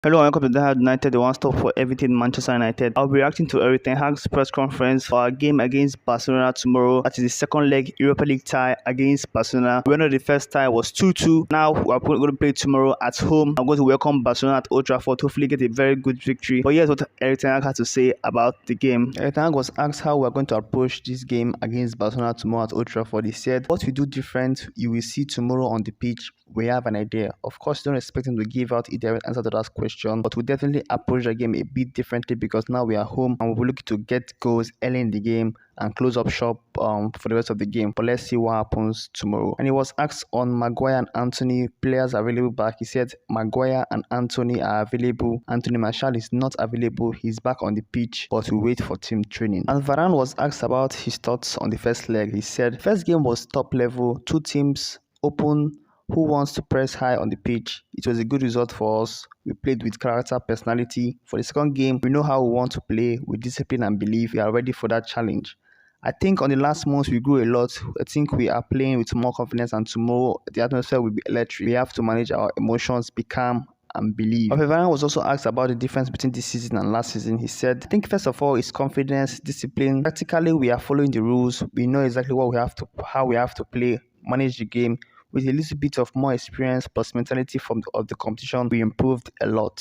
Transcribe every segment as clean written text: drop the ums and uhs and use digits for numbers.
Hello and welcome to the United, the one stop for everything Manchester United. I'll be reacting to Erik Hag's press conference for our game against Barcelona tomorrow. That is the second leg Europa League tie against Barcelona. We know the first tie was 2-2. Now we're going to play tomorrow at home. I'm going to welcome Barcelona at Old Trafford. Hopefully get a very good victory. But here's what Erik Hag had to say about the game. Erik Hag was asked how we're going to approach this game against Barcelona tomorrow at Old Trafford. He said, "What we do different, you will see tomorrow on the pitch. We have an idea. Of course, don't expect him to give out a direct answer to that question, but we definitely approach the game a bit differently because now we are home and we'll be looking to get goals early in the game and close up shop for the rest of the game. But let's see what happens tomorrow." And he was asked on Maguire and Anthony players available back. He said Maguire and Anthony are available. Anthony Martial is not available. He's back on the pitch, but we wait for team training. And Varane was asked about his thoughts on the first leg. He said first game was top level, two teams open, who wants to press high on the pitch. It was a good result for us. We played with character, personality. For the second game, we know how we want to play with discipline and belief. We are ready for that challenge. I think on the last months, we grew a lot. I think we are playing with more confidence, and tomorrow the atmosphere will be electric. We have to manage our emotions, be calm, and believe. Varane was also asked about the difference between this season and last season. He said, "I think first of all is confidence, discipline. Practically, we are following the rules. We know exactly how we have to play, manage the game. With a little bit of more experience plus mentality of the competition, we improved a lot.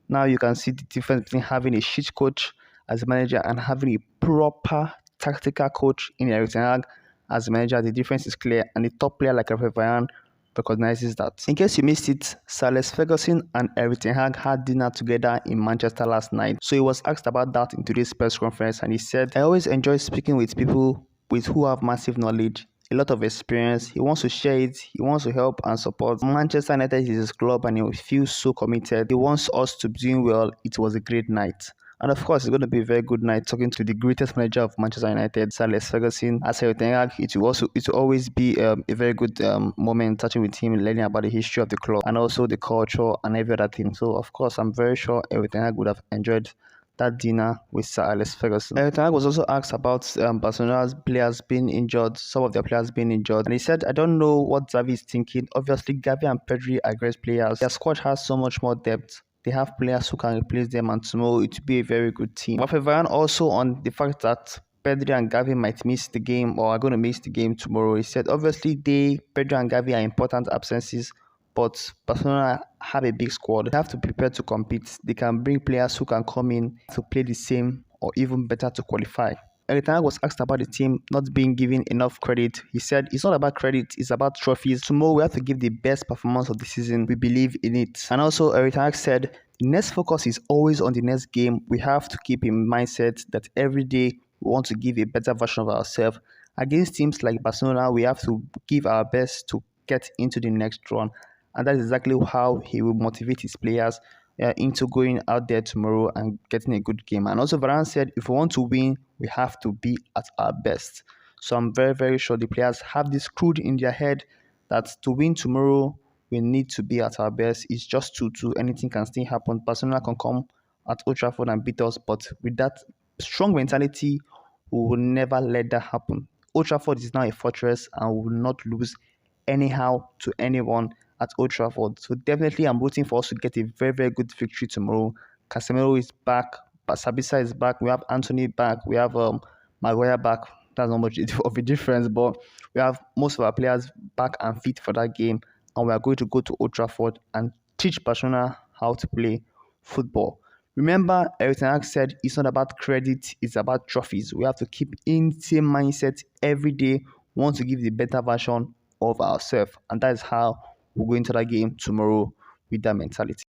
Now you can see the difference between having a shit coach as a manager and having a proper tactical coach in Erik Hag as a manager. The difference is clear, and the top player like Varane recognizes that." In case you missed it, Sir Alex Ferguson and Erik Hag had dinner together in Manchester last night. So he was asked about that in today's press conference, and he said, "I always enjoy speaking with people who have massive knowledge, a lot of experience. He wants to share it. He wants to help and support. Manchester United is his club and he feels so committed. He wants us to be doing well. It was a great night." And of course, it's going to be a very good night talking to the greatest manager of Manchester United, Sir Alex Ferguson. As Erik Hag, it will always be a very good moment touching with him, learning about the history of the club and also the culture and every other thing. So of course, I'm very sure Erik Hag would have enjoyed that dinner with Sir Alex Ferguson. Erik Hag was also asked about Barcelona's players being injured, some of their players being injured, and he said, "I don't know what Xavi is thinking. Obviously, Gavi and Pedri are great players. Their squad has so much more depth. They have players who can replace them, and tomorrow it will be a very good team." But Varane also on the fact that Pedri and Gavi might miss the game or are going to miss the game tomorrow. He said, "Obviously, Pedri and Gavi are important absences, but Barcelona have a big squad. They have to prepare to compete. They can bring players who can come in to play the same or even better to qualify." Erik Hag was asked about the team not being given enough credit. He said, "It's not about credit, it's about trophies. Tomorrow we have to give the best performance of the season. We believe in it." And also Erik Hag said, "The next focus is always on the next game. We have to keep in mindset that every day we want to give a better version of ourselves. Against teams like Barcelona, we have to give our best to get into the next run." And that's exactly how he will motivate his players into going out there tomorrow and getting a good game. And also Varane said, "If we want to win, we have to be at our best." So I'm very, very sure the players have this screwed in their head that to win tomorrow, we need to be at our best. It's just 2-2. Anything can still happen. Barcelona can come at Old Trafford and beat us, but with that strong mentality, we will never let that happen. Old Trafford is now a fortress and we will not lose anyhow to anyone at Old Trafford. So definitely I'm rooting for us to get a very, very good victory tomorrow. Casemiro is back. Sabitzer is back. We have Anthony back. We have Maguire back. That's not much of a difference, but we have most of our players back and fit for that game. And we are going to go to Old Trafford and teach Barcelona how to play football. Remember, Erik Hag said it's not about credit, it's about trophies. We have to keep in the same mindset every day. We want to give the better version of ourselves. And that is how we'll go into that game tomorrow with that mentality.